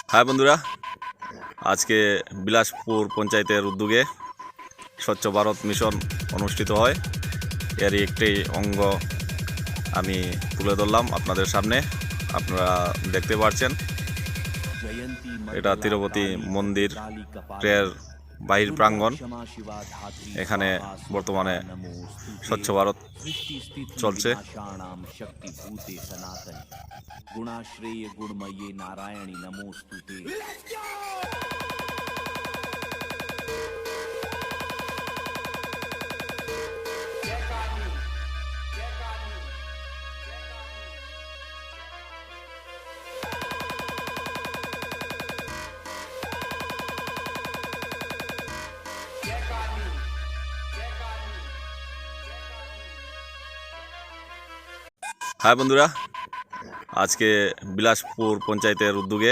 High বন্ধুরা, আজকে বিলাসপুর পঞ্চায়েতের উদ্যোগে স্বচ্ছ ভারত মিশন অনুষ্ঠিত হয়। এরই একটি অঙ্গ আমি তুলে ধরলাম আপনাদের সামনে। আপনারা দেখতে পাচ্ছেন, এটা তিরুপতি মন্দিরের বাহির প্রাঙ্গণ। এখানে বর্তমানে স্বচ্ছ ভারত চলছে। गुणाश्रेय गुणमये नारायणी नमोस्तुते। হাই বন্ধুরা, আজকে বিলাসপুর পঞ্চায়েতের উদ্যোগে